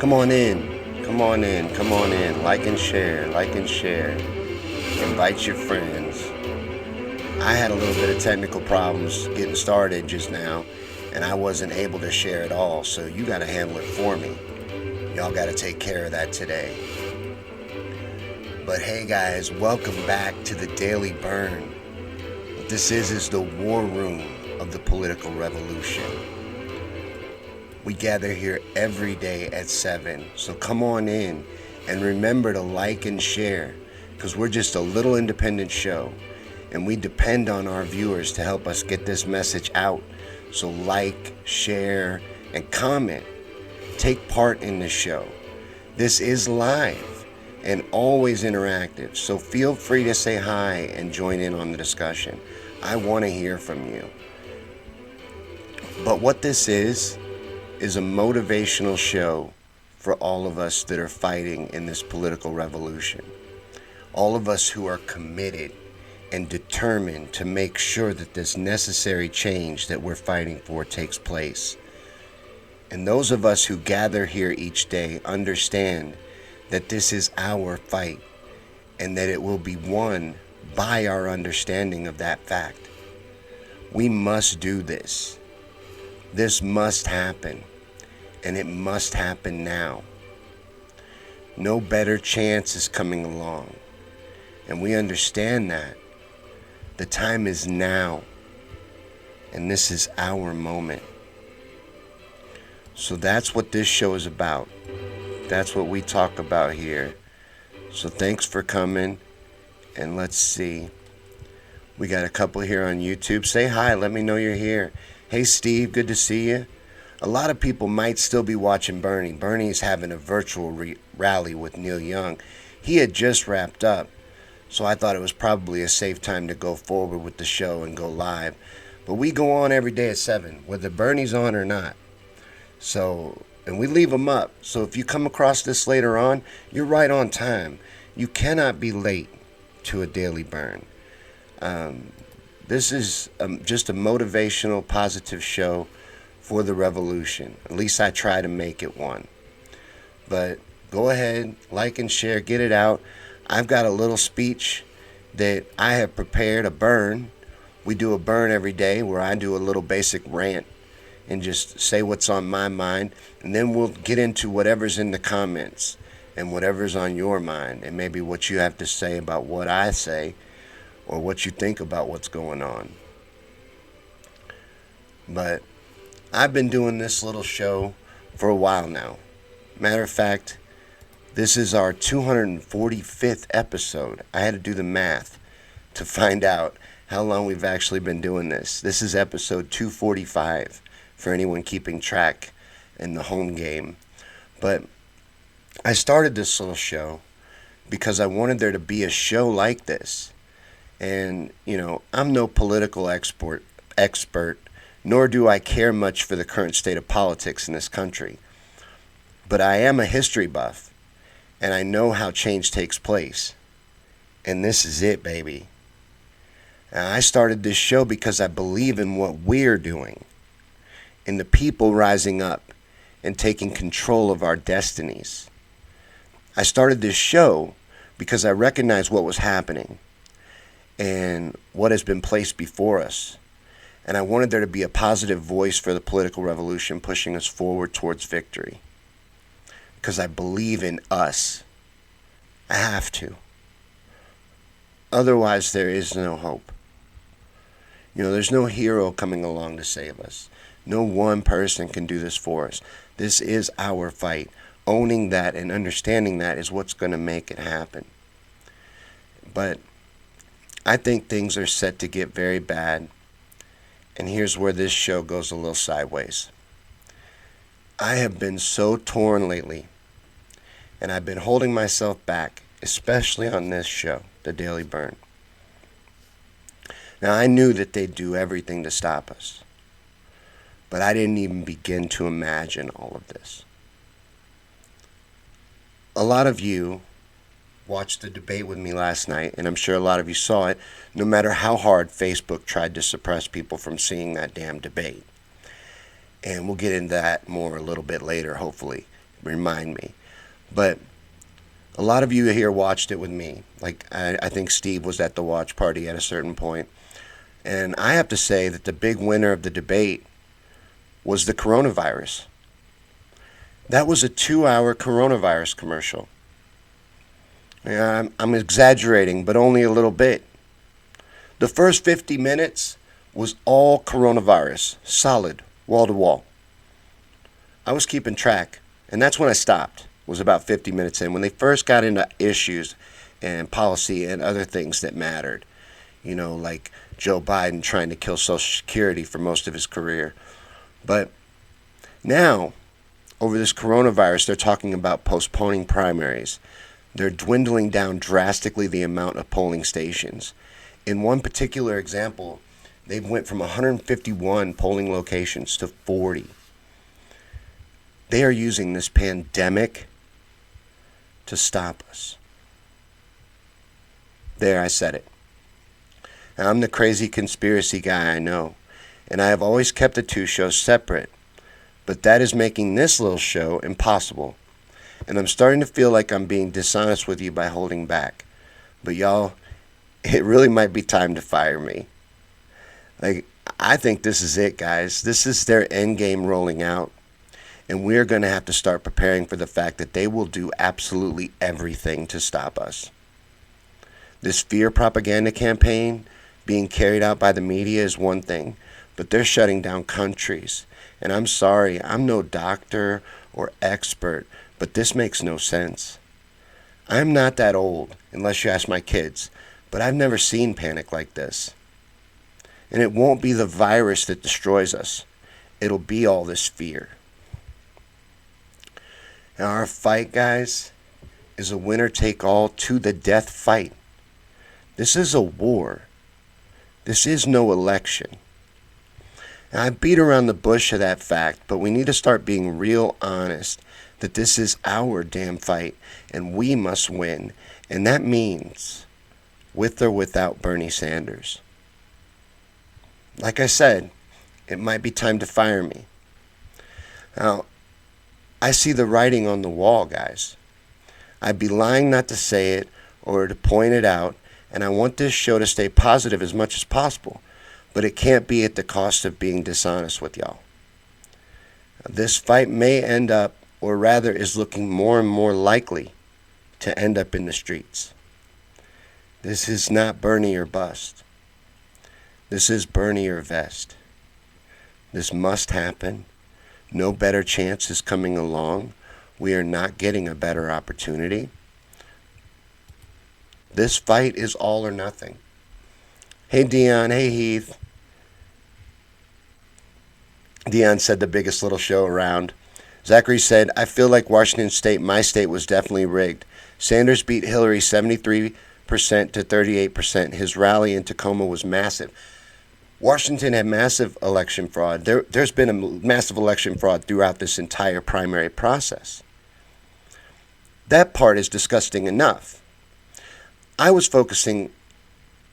Come on in. Come on in. Come on in. Like and share. Like and share. Invite your friends. I had a little bit of technical problems getting started just now, and I wasn't able to share it all, so you got to handle it for me. Y'all got to take care of that today. But hey guys, welcome back to the Daily Bern. What this is the war room of the political revolution. We gather here every day at 7, so come on in and remember to like and share, because we're just a little independent show and we depend on our viewers to help us get this message out. So like, share, and comment. Take part in the show. This is live and always interactive, so feel free to say hi and join in on the discussion. I want to hear from you. But what this is a motivational show for all of us that are fighting in this political revolution. All of us who are committed and determined to make sure that this necessary change that we're fighting for takes place. And those of us who gather here each day understand that this is our fight and that it will be won by our understanding of that fact. We must do this. This must happen. And it must happen now. No better chance is coming along. And we understand that. The time is now. And this is our moment. So that's what this show is about. That's what we talk about here. So thanks for coming. And let's see. We got a couple here on YouTube. Say hi. Let me know you're here. Hey, Steve. Good to see you. A lot of people might still be watching Bernie. Bernie's having a virtual rally with Neil Young. He had just wrapped up, so I thought it was probably a safe time to go forward with the show and go live. But we go on every day at 7, whether Bernie's on or not. So, and we leave them up. So if you come across this later on, you're right on time. You cannot be late to a Daily Bern. This is just a motivational, positive show for the revolution. At least I try to make it one. But go ahead, like and share, get it out. I've got a little speech that I have prepared, a burn. We do a burn every day where I do a little basic rant and just say what's on my mind. And then we'll get into whatever's in the comments and whatever's on your mind, and maybe what you have to say about what I say or what you think about what's going on. But I've been doing this little show for a while now. Matter of fact, this is our 245th episode. I had to do the math to find out how long we've actually been doing this. This is episode 245 for anyone keeping track in the home game. But I started this little show because I wanted there to be a show like this. And, I'm no political expert, nor do I care much for the current state of politics in this country. But I am a history buff, and I know how change takes place. And this is it, baby. And I started this show because I believe in what we're doing, in the people rising up and taking control of our destinies. I started this show because I recognized what was happening and what has been placed before us. And I wanted there to be a positive voice for the political revolution pushing us forward towards victory. Because I believe in us. I have to. Otherwise, there is no hope. There's no hero coming along to save us. No one person can do this for us. This is our fight. Owning that and understanding that is what's going to make it happen. But I think things are set to get very bad. And here's where this show goes a little sideways. I have been so torn lately, and I've been holding myself back, especially on this show, The Daily Bern. Now, I knew that they'd do everything to stop us, but I didn't even begin to imagine all of this. A lot of you watched the debate with me last night, and I'm sure a lot of you saw it, no matter how hard Facebook tried to suppress people from seeing that damn debate. And we'll get into that more a little bit later, hopefully. remind me. But a lot of you here watched it with me. Like, I think Steve was at the watch party at a certain point. And I have to say that the big winner of the debate was the coronavirus. That was a 2-hour coronavirus commercial. Yeah, I'm exaggerating, but only a little bit. The first 50 minutes was all coronavirus, solid, wall to wall. I was keeping track, and that's when I stopped. Was about 50 minutes in, when they first got into issues and policy and other things that mattered. You know, like Joe Biden trying to kill Social Security for most of his career. But now, over this coronavirus, they're talking about postponing primaries. They're dwindling down drastically the amount of polling stations. In one particular example, they went from 151 polling locations to 40. They are using this pandemic to stop us. There, I said it. Now, I'm the crazy conspiracy guy, I know, and I have always kept the two shows separate, but that is making this little show impossible, and I'm starting to feel like I'm being dishonest with you by holding back. But y'all, it really might be time to fire me. Like, I think this is it, guys. This is their end game rolling out. And we're going to have to start preparing for the fact that they will do absolutely everything to stop us. This fear propaganda campaign being carried out by the media is one thing, but they're shutting down countries. And I'm sorry, I'm no doctor or expert, but this makes no sense. I'm not that old, unless you ask my kids, but I've never seen panic like this. And it won't be the virus that destroys us. It'll be all this fear. Now, our fight, guys, is a winner-take-all to-the-death fight. This is a war. This is no election. And I beat around the bush of that fact, but we need to start being real honest that this is our damn fight, and we must win. And that means with or without Bernie Sanders. Like I said, it might be time to fire me. Now, I see the writing on the wall, guys. I'd be lying not to say it or to point it out, and I want this show to stay positive as much as possible, but it can't be at the cost of being dishonest with y'all. This fight may end up, or rather is looking more and more likely to end up in the streets. This is not Bernie or bust. This is Bernie or vest. This must happen. No better chance is coming along. We are not getting a better opportunity. This fight is all or nothing. Hey, Dion. Hey, Heath. Dion said the biggest little show around. Zachary said, I feel like Washington State, my state, was definitely rigged. Sanders beat Hillary 73% to 38%. His rally in Tacoma was massive. Washington had massive election fraud. There's been a massive election fraud throughout this entire primary process. That part is disgusting enough. I was focusing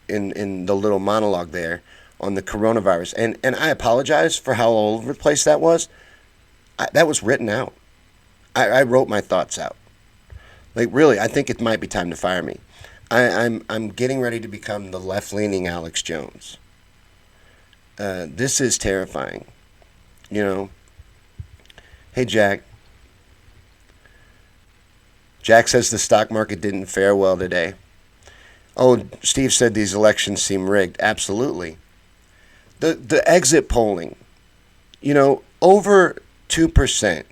in the little monologue there on the coronavirus, and I apologize for how all over the place that was. That was written out. I wrote my thoughts out. Like, really, I think it might be time to fire me. I'm getting ready to become the left-leaning Alex Jones. This is terrifying. You know. Hey, Jack. Jack says the stock market didn't fare well today. Oh, Steve said these elections seem rigged. Absolutely. The exit polling, you know, over 2%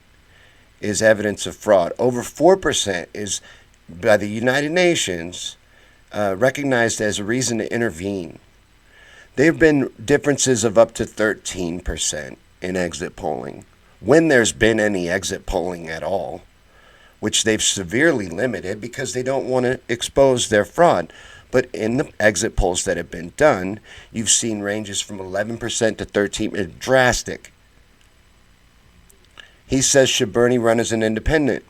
is evidence of fraud. Over 4% is, by the United Nations, recognized as a reason to intervene. There have been differences of up to 13% in exit polling, when there's been any exit polling at all, which they've severely limited because they don't want to expose their fraud. But in the exit polls that have been done, you've seen ranges from 11% to 13%, drastic. He says, should Bernie run as an independent?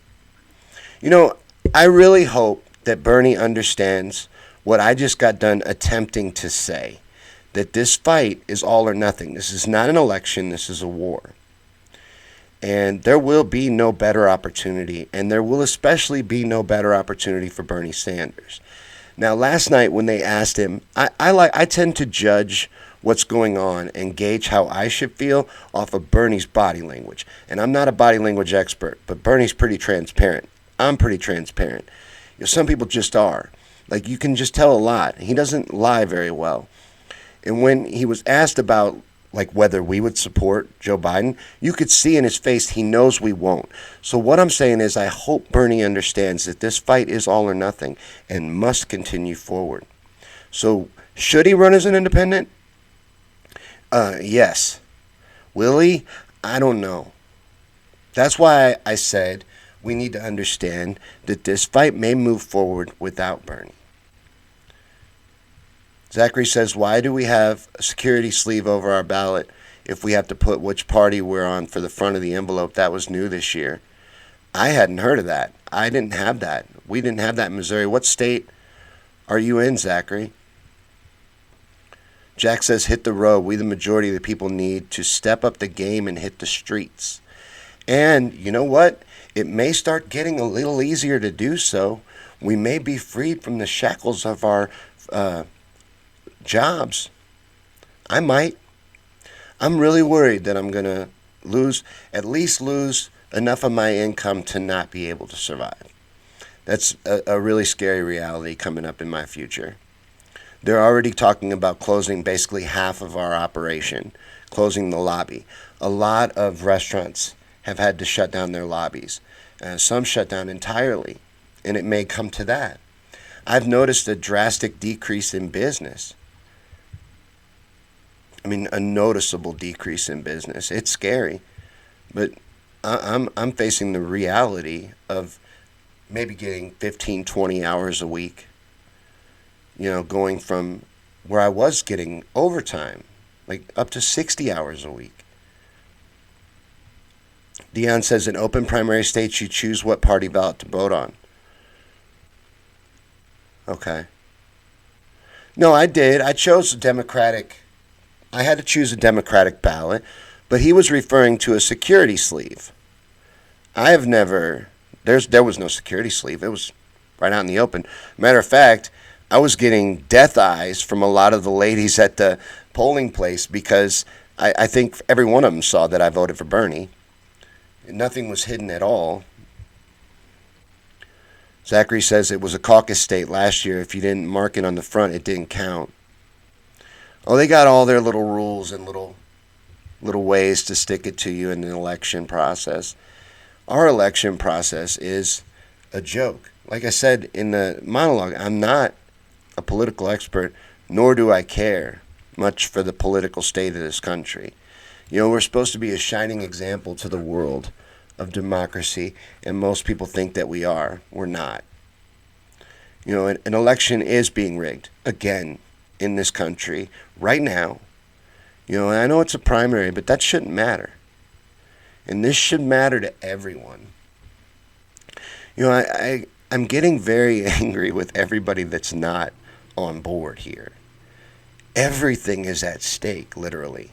You know, I really hope that Bernie understands what I just got done attempting to say, that this fight is all or nothing. This is not an election. This is a war. And there will be no better opportunity, and there will especially be no better opportunity for Bernie Sanders. Now, last night when they asked him, I tend to judge what's going on and gauge how I should feel off of Bernie's body language. And I'm not a body language expert, but Bernie's pretty transparent. I'm pretty transparent. Some people just are. Like, you can just tell a lot. He doesn't lie very well. And when he was asked about like whether we would support Joe Biden, you could see in his face he knows we won't. So what I'm saying is I hope Bernie understands that this fight is all or nothing and must continue forward. So should he run as an independent? Yes. Will he? I don't know. That's why I said we need to understand that this fight may move forward without Bernie. Zachary says, why do we have a security sleeve over our ballot if we have to put which party we're on for the front of the envelope? That was new this year. I hadn't heard of that. I didn't have that. We didn't have that in Missouri. What state are you in, Zachary? Jack says, hit the road. We, the majority of the people, need to step up the game and hit the streets. And you know what? It may start getting a little easier to do so. We may be freed from the shackles of our jobs. I might. I'm really worried that I'm going to at least lose enough of my income to not be able to survive. That's a really scary reality coming up in my future. They're already talking about closing basically half of our operation, closing the lobby. A lot of restaurants have had to shut down their lobbies. Some shut down entirely, and it may come to that. I've noticed a drastic decrease in business. I mean, a noticeable decrease in business. It's scary, but I'm facing the reality of maybe getting 15, 20 hours a week. Going from where I was getting overtime, like up to 60 hours a week. Dion says, in open primary states, you choose what party ballot to vote on. Okay. No, I did. I chose a Democratic. I had to choose a Democratic ballot, but he was referring to a security sleeve. I have never. There was no security sleeve. It was right out in the open. Matter of fact, I was getting death eyes from a lot of the ladies at the polling place because I think every one of them saw that I voted for Bernie. Nothing was hidden at all. Zachary says it was a caucus state last year. If you didn't mark it on the front, it didn't count. Oh, they got all their little rules and little ways to stick it to you in an election process. Our election process is a joke. Like I said in the monologue, I'm not a political expert, nor do I care much for the political state of this country. We're supposed to be a shining example to the world of democracy, and most people think that we are. We're not. An election is being rigged, again, in this country, right now. And I know it's a primary, but that shouldn't matter. And this should matter to everyone. I'm getting very angry with everybody that's not on board here. Everything is at stake, literally.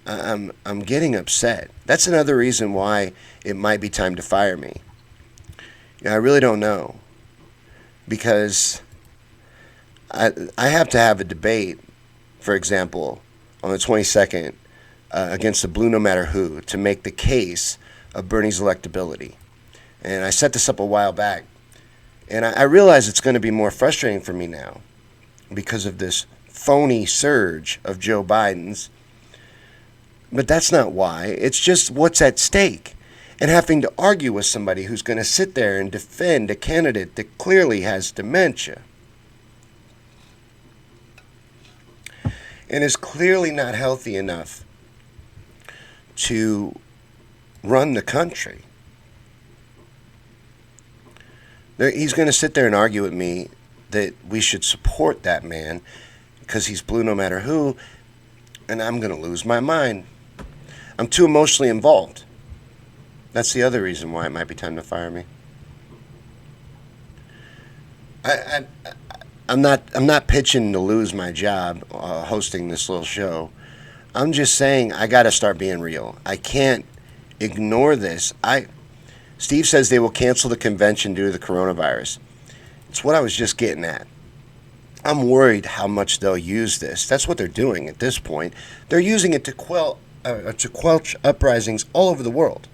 I'm getting upset. That's another reason why it might be time to fire me. I really don't know. Because I have to have a debate, for example, on the 22nd against the Blue No Matter Who to make the case of Bernie's electability. And I set this up a while back. And I realize it's going to be more frustrating for me now because of this phony surge of Joe Biden's. But that's not why. It's just what's at stake. And having to argue with somebody who's going to sit there and defend a candidate that clearly has dementia. And is clearly not healthy enough to run the country. He's going to sit there and argue with me that we should support that man because he's blue no matter who, and I'm going to lose my mind. I'm too emotionally involved. That's the other reason why it might be time to fire me. I'm not pitching to lose my job hosting this little show. I'm just saying I got to start being real. I can't ignore this. Steve says they will cancel the convention due to the coronavirus. It's what I was just getting at. I'm worried how much they'll use this. That's what they're doing at this point. They're using it to quench uprisings all over the world.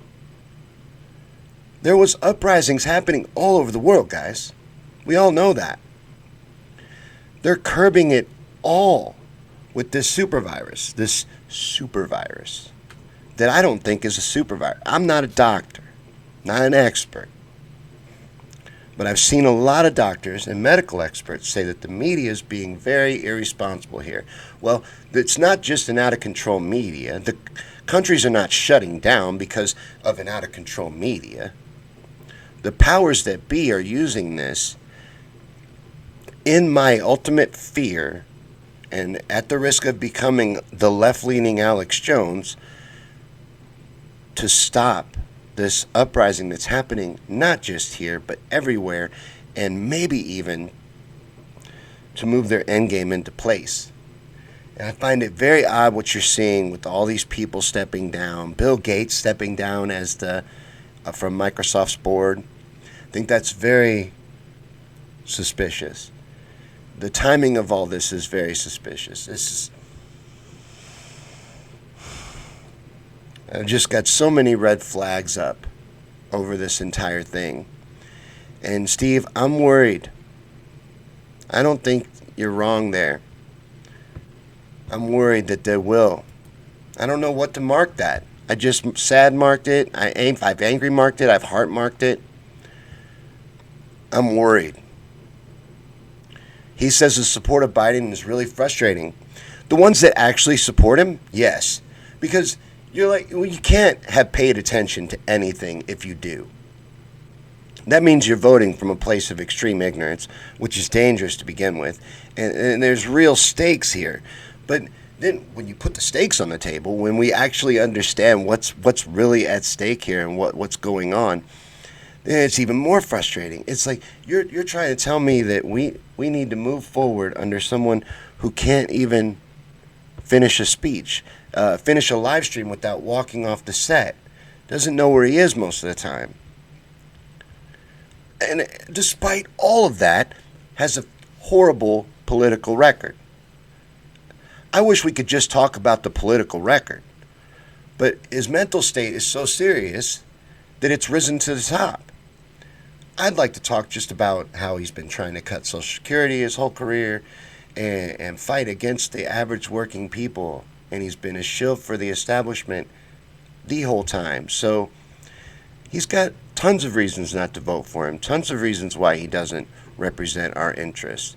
There was uprisings happening all over the world, guys. We all know that. They're curbing it all with this super virus that I don't think is a super virus. I'm not a doctor, not an expert. But I've seen a lot of doctors and medical experts say that the media is being very irresponsible here. Well, it's not just an out-of-control media. The countries are not shutting down because of an out-of-control media. The powers that be are using this, in my ultimate fear, and at the risk of becoming the left-leaning Alex Jones, to stop this uprising that's happening not just here but everywhere, and maybe even to move their endgame into place. And I find it very odd what you're seeing with all these people stepping down. Bill Gates stepping down as from Microsoft's board. I think that's very suspicious. The timing of all this is very suspicious. I've just got so many red flags up over this entire thing. And Steve, I'm worried. I don't think you're wrong there. I'm worried that they will. I don't know what to mark that. I just sad marked it. I've angry marked it. I've heart marked it. I'm worried. He says the support of Biden is really frustrating. The ones that actually support him, yes. Because you're like, well, you can't have paid attention to anything if you do. That means you're voting from a place of extreme ignorance, which is dangerous to begin with. And there's real stakes here. But then when you put the stakes on the table, when we actually understand what's really at stake here and what's going on, then it's even more frustrating. It's like you're trying to tell me that we need to move forward under someone who can't even finish a speech, finish a live stream without walking off the set, doesn't know where he is most of the time. And despite all of that, has a horrible political record. I wish we could just talk about the political record. But his mental state is so serious that it's risen to the top. I'd like to talk just about how he's been trying to cut Social Security his whole career and fight against the average working people. And he's been a shill for the establishment the whole time. So he's got tons of reasons not to vote for him, tons of reasons why he doesn't represent our interests.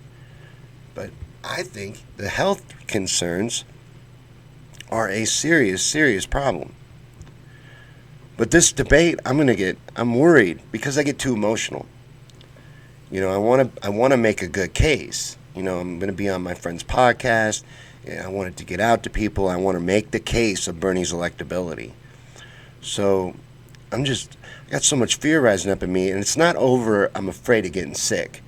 But I think the health concerns are a serious, serious problem. But this debate, I'm worried because I get too emotional. You know, I want to make a good case. You know, I'm going to be on my friend's podcast. I want it to get out to people. I want to make the case of Bernie's electability. So I got so much fear rising up in me, and it's not over I'm afraid of getting sick.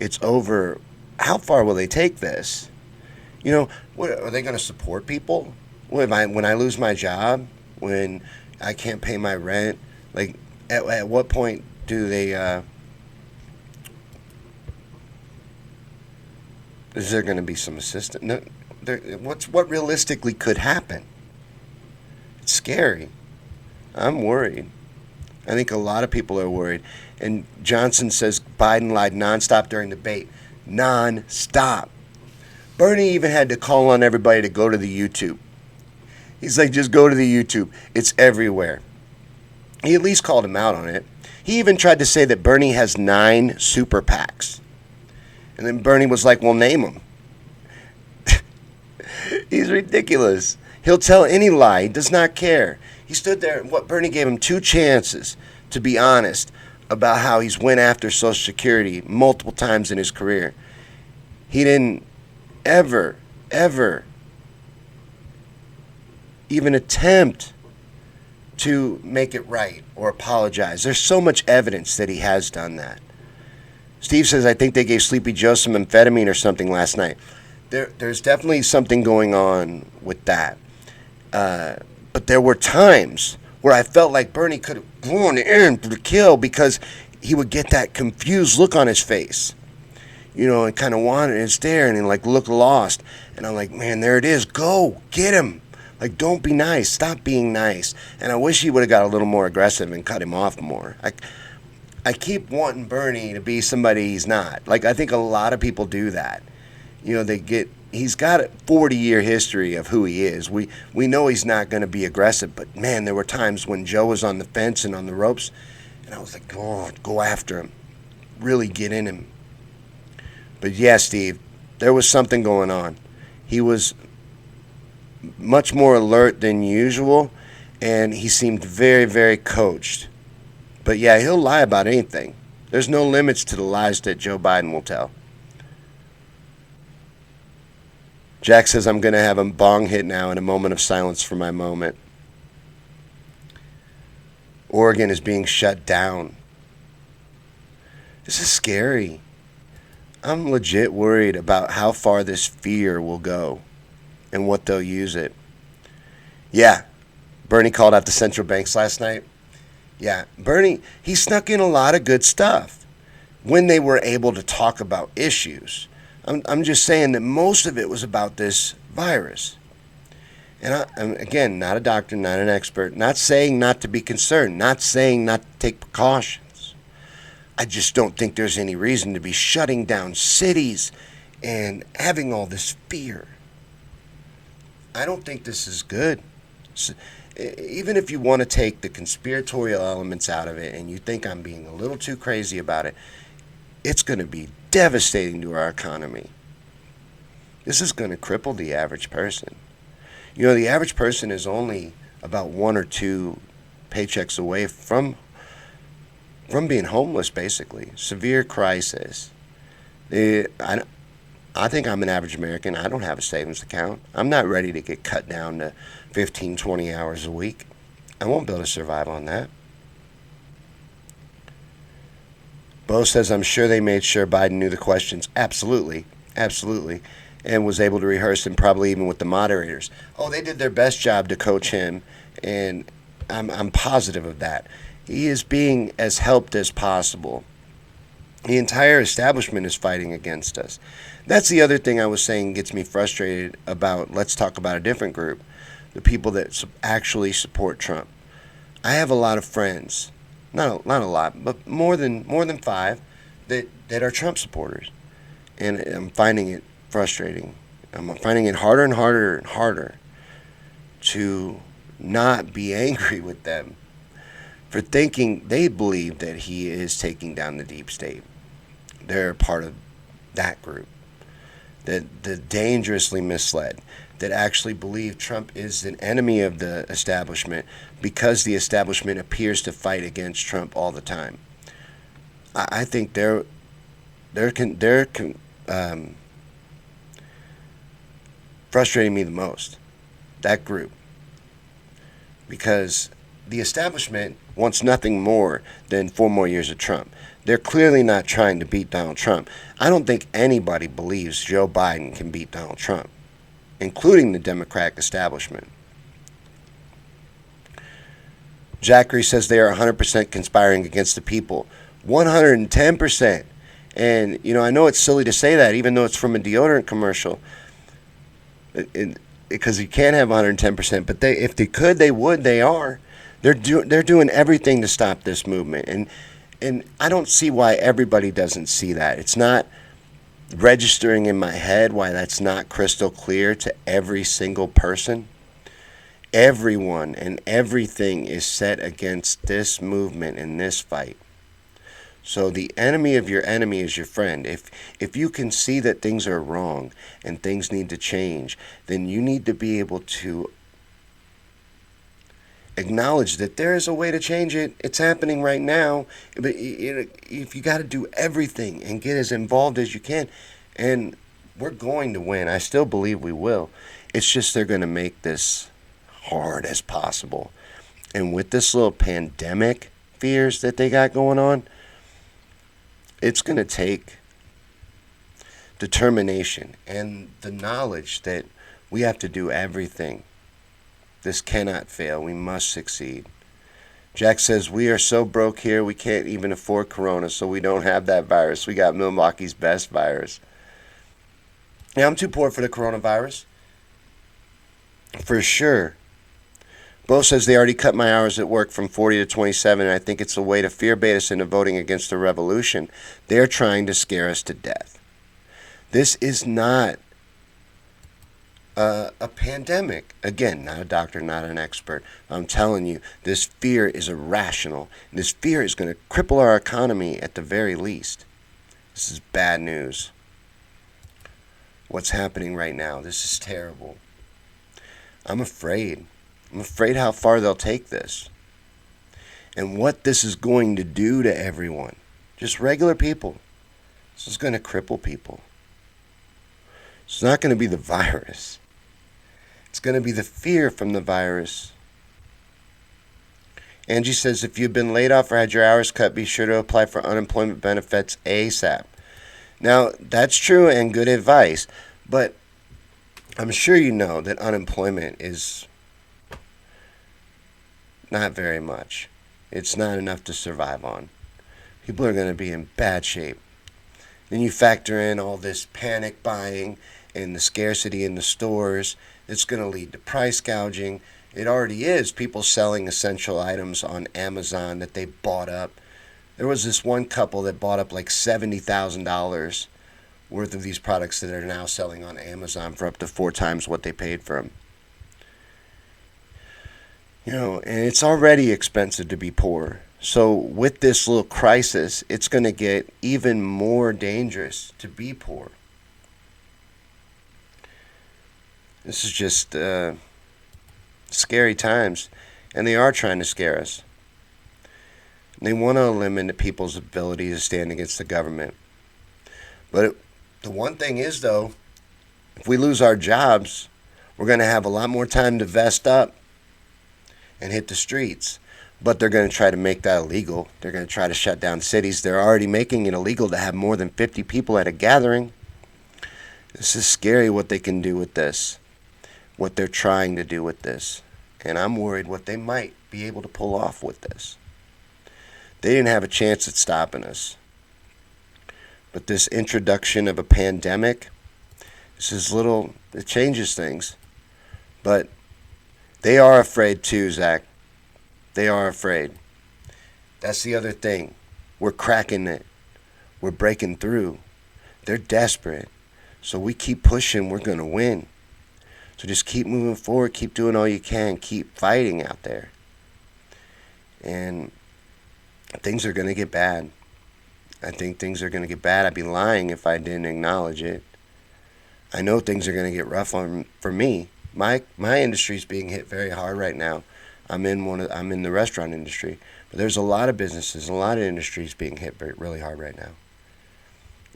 It's over how far will they take this? You know, what, are they going to support people? When I lose my job, when I can't pay my rent, like at what point do they is there going to be some assistance? No, what realistically could happen? It's scary. I'm worried. I think a lot of people are worried. And Johnson says Biden lied nonstop during the debate. Non-stop. Bernie even had to call on everybody to go to the YouTube. He's like, just go to the YouTube. It's everywhere. He at least called him out on it. He even tried to say that Bernie has 9 super PACs. And then Bernie was like, well, name them. He's ridiculous. He'll tell any lie. He does not care. He stood there, Bernie gave him 2 chances to be honest about how he's went after Social Security multiple times in his career. He didn't ever even attempt to make it right or apologize. There's so much evidence that he has done that. Steve says, I think they gave Sleepy Joe some amphetamine or something last night. There's definitely something going on with that. But there were times where I felt like Bernie could have gone in for the kill because he would get that confused look on his face, and kind of wanted and staring and like look lost. And I'm like, man, there it is. Go get him. Like, don't be nice. Stop being nice. And I wish he would have got a little more aggressive and cut him off more. I keep wanting Bernie to be somebody he's not. Like, I think a lot of people do that. He's got a 40-year history of who he is. We know he's not going to be aggressive, but man, there were times when Joe was on the fence and on the ropes, and I was like, oh, go after him. Really get in him. But yeah, Steve, there was something going on. He was much more alert than usual, and he seemed very, very coached. But yeah, he'll lie about anything. There's no limits to the lies that Joe Biden will tell. Jack says I'm going to have a bong hit now in a moment of silence for my moment. Oregon is being shut down. This is scary. I'm legit worried about how far this fear will go and what they'll use it. Yeah, Bernie called out the central banks last night. Yeah, Bernie, he snuck in a lot of good stuff when they were able to talk about issues. I'm just saying that most of it was about this virus. And I'm, again, not a doctor, not an expert, not saying not to be concerned, not saying not to take precautions. I just don't think there's any reason to be shutting down cities and having all this fear. I don't think this is good. So, even if you want to take the conspiratorial elements out of it and you think I'm being a little too crazy about it, it's going to be devastating to our economy. This is going to cripple the average person. The average person is only about 1 or 2 paychecks away from being homeless, basically. Severe crisis. I think I'm an average American. I don't have a savings account. I'm not ready to get cut down to 15, 20 hours a week. I won't be able to survive on that. Bo says, I'm sure they made sure Biden knew the questions. Absolutely. Absolutely. And was able to rehearse them, probably even with the moderators. Oh, they did their best job to coach him, and I'm positive of that. He is being as helped as possible. The entire establishment is fighting against us. That's the other thing I was saying gets me frustrated about, let's talk about a different group, the people that actually support Trump. I have a lot of friends, not a lot, but more than 5 that are Trump supporters. And I'm finding it frustrating. I'm finding it harder and harder and harder to not be angry with them for thinking they believe that he is taking down the deep state. They're part of that group that dangerously misled, that actually believe Trump is an enemy of the establishment because the establishment appears to fight against Trump all the time. I think they're frustrating me the most, that group, because the establishment wants nothing more than 4 more years of Trump. They're clearly not trying to beat Donald Trump. I don't think anybody believes Joe Biden can beat Donald Trump, including the Democratic establishment. Jackery says they are 100% conspiring against the people. 110%. And, I know it's silly to say that, even though it's from a deodorant commercial, because you can't have 110%. But if they could, they would. They are. They're doing everything to stop this movement. And I don't see why everybody doesn't see that. It's not registering in my head why that's not crystal clear to every single person. Everyone and everything is set against this movement and this fight. So the enemy of your enemy is your friend. If you can see that things are wrong and things need to change, then you need to be able to acknowledge that there is a way to change it. It's happening right now. But if you got to do everything and get as involved as you can, and we're going to win. I still believe we will. It's just they're going to make this hard as possible. And with this little pandemic fears that they got going on, it's going to take determination and the knowledge that we have to do everything. This cannot fail. We must succeed. Jack says, we are so broke here we can't even afford Corona, so we don't have that virus. We got Milwaukee's best virus. Yeah, I'm too poor for the coronavirus. For sure. Bo says they already cut my hours at work from 40 to 27, and I think it's a way to fear bait us into voting against the revolution. They're trying to scare us to death. This is not a pandemic. Again, not a doctor, not an expert. I'm telling you, this fear is irrational. This fear is going to cripple our economy at the very least. This is bad news. What's happening right now? This is terrible. I'm afraid. I'm afraid how far they'll take this. And what this is going to do to everyone. Just regular people. This is going to cripple people. It's not going to be the virus. It's going to be the fear from the virus. Angie says, if you've been laid off or had your hours cut, be sure to apply for unemployment benefits ASAP. Now, that's true and good advice, but I'm sure you know that unemployment is not very much. It's not enough to survive on. People are going to be in bad shape. Then you factor in all this panic buying and the scarcity in the stores. It's going to lead to price gouging. It already is. People selling essential items on Amazon that they bought up. There was this one couple that bought up like $70,000 worth of these products that are now selling on Amazon for up to 4 times what they paid for them. You know, and it's already expensive to be poor. So with this little crisis, it's going to get even more dangerous to be poor. This is just scary times, and they are trying to scare us. They want to eliminate people's ability to stand against the government. But the one thing is, though, if we lose our jobs, we're going to have a lot more time to vest up and hit the streets. But they're going to try to make that illegal. They're going to try to shut down cities. They're already making it illegal to have more than 50 people at a gathering. This is scary what they can do with this, what they're trying to do with this. And I'm worried what they might be able to pull off with this. They didn't have a chance at stopping us. But this introduction of a pandemic, it changes things. But they are afraid too, Zach. They are afraid. That's the other thing. We're cracking it. We're breaking through. They're desperate. So we keep pushing, we're going to win. So just keep moving forward. Keep doing all you can. Keep fighting out there. And things are going to get bad. I think things are going to get bad. I'd be lying if I didn't acknowledge it. I know things are going to get rough for me. My industry is being hit very hard right now. I'm in the restaurant industry, but there's a lot of businesses, a lot of industries being hit really hard right now.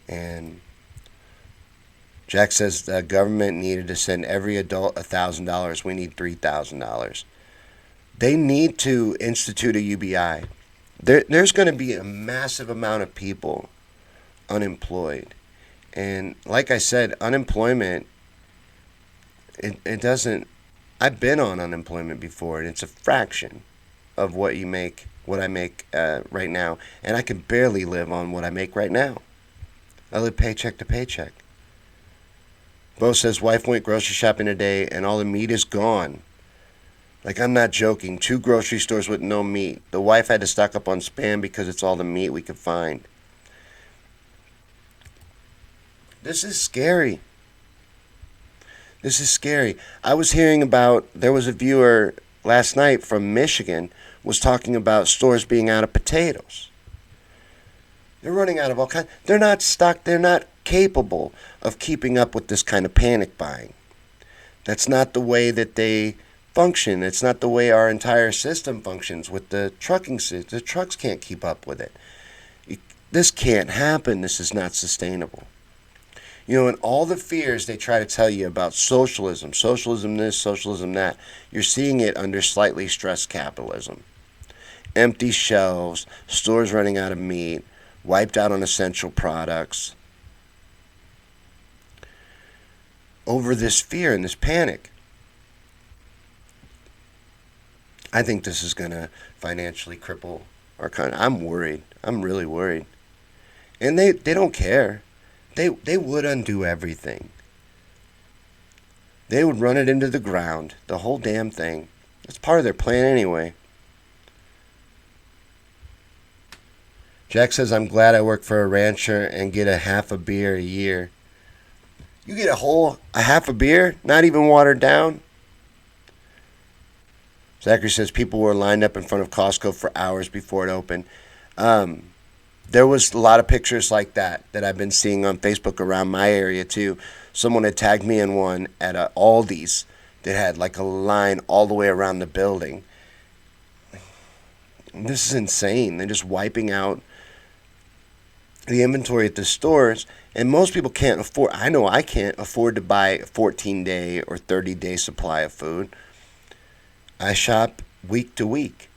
And Jack says the government needed to send every adult $1,000. We need $3,000. They need to institute a UBI. There's going to be a massive amount of people unemployed. And like I said, unemployment, it doesn't, I've been on unemployment before, and it's a fraction of what I make right now. And I can barely live on what I make right now. I live paycheck to paycheck. Bo says, wife went grocery shopping today, and all the meat is gone. Like, I'm not joking. 2 grocery stores with no meat. The wife had to stock up on Spam because it's all the meat we could find. This is scary. This is scary. I was hearing about, there was a viewer last night from Michigan was talking about stores being out of potatoes. They're running out of all kinds. They're not stocked. They're not capable of keeping up with this kind of panic buying. That's not the way that they function. It's not the way our entire system functions with the trucking system. The trucks can't keep up with it. This can't happen. This is not sustainable. You know, and all the fears they try to tell you about socialism this, socialism that, you're seeing it under slightly stressed capitalism. Empty shelves, stores running out of meat, wiped out on essential products. Over this fear and this panic. I think this is going to financially cripple our country. I'm worried. I'm really worried. And they don't care. They would undo everything. They would run it into the ground, the whole damn thing. It's part of their plan anyway. Jack says, I'm glad I work for a rancher and get a half a beer a year. You get a half a beer, not even watered down? Zachary says, people were lined up in front of Costco for hours before it opened. Um, there was a lot of pictures like that I've been seeing on Facebook around my area too. Someone had tagged me in one at a Aldi's that had like a line all the way around the building. This is insane. They're just wiping out the inventory at the stores, and most people can't afford. I know I can't afford to buy a 14-day or 30-day supply of food. I shop week to week.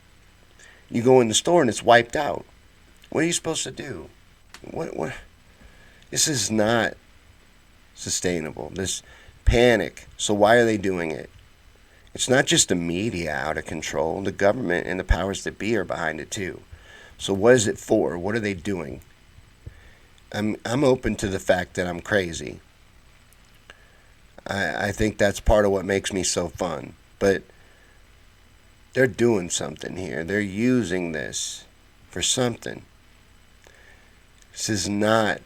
You go in the store and it's wiped out. What are you supposed to do? What? This is not sustainable. This panic. So why are they doing it? It's not just the media out of control. The government and the powers that be are behind it too. So what is it for? What are they doing? I'm open to the fact that I'm crazy. I think that's part of what makes me so fun. But they're doing something here. They're using this for something. This is not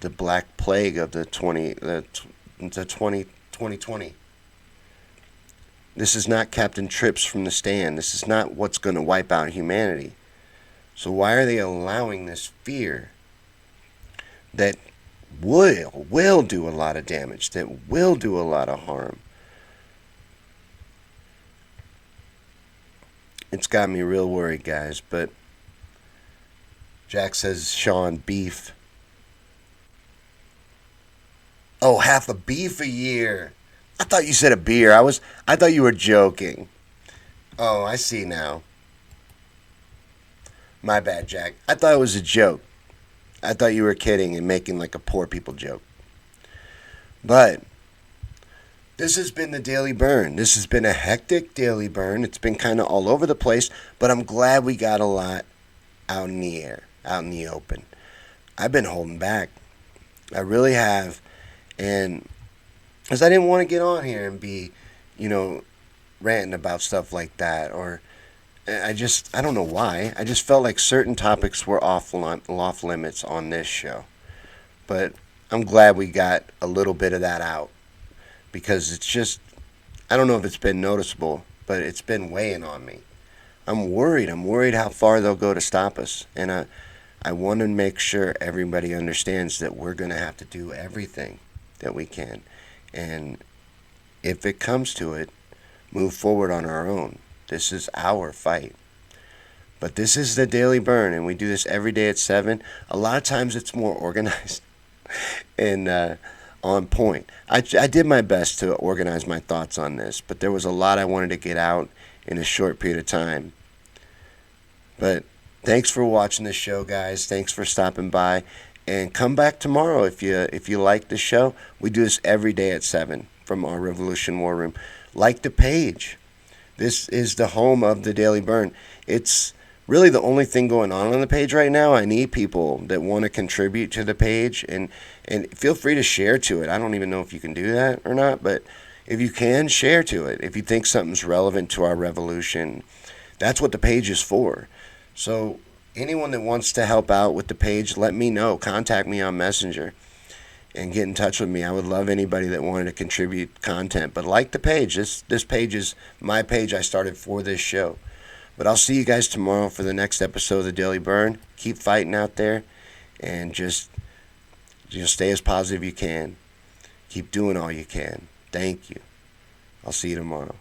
the Black Plague of the 2020. This is not Captain Trips from the stand. This is not what's going to wipe out humanity. So why are they allowing this fear that will do a lot of damage, that will do a lot of harm? It's got me real worried, guys. But Jack says, Sean, beef. Oh, half a beef a year. I thought you said a beer. I thought you were joking. Oh, I see now. My bad, Jack. I thought it was a joke. I thought you were kidding and making like a poor people joke. But this has been the Daily Bern. This has been a hectic Daily Bern. It's been kind of all over the place, but I'm glad we got a lot out in the air, out in the open. I've been holding back. I really have. And because I didn't want to get on here and be, ranting about stuff like that. Or I don't know why. I just felt like certain topics were off limits on this show. But I'm glad we got a little bit of that out. Because it's just, I don't know if it's been noticeable, but it's been weighing on me. I'm worried. I'm worried how far they'll go to stop us. And I want to make sure everybody understands that we're going to have to do everything that we can. And if it comes to it, move forward on our own. This is our fight. But this is the Daily Bern, and we do this every day at 7. A lot of times it's more organized and on point. I did my best to organize my thoughts on this, but there was a lot I wanted to get out in a short period of time. But thanks for watching this show, guys. Thanks for stopping by. And come back tomorrow if you like the show. We do this every day at 7 from our Revolution War Room. Like the page. This is the home of the Daily Bern. It's really the only thing going on the page right now. I need people that want to contribute to the page. And feel free to share to it. I don't even know if you can do that or not. But if you can, share to it. If you think something's relevant to our revolution, that's what the page is for. So anyone that wants to help out with the page, let me know. Contact me on Messenger and get in touch with me. I would love anybody that wanted to contribute content. But like the page. This page is my page I started for this show. But I'll see you guys tomorrow for the next episode of the Daily Bern. Keep fighting out there and just stay as positive you can. Keep doing all you can. Thank you. I'll see you tomorrow.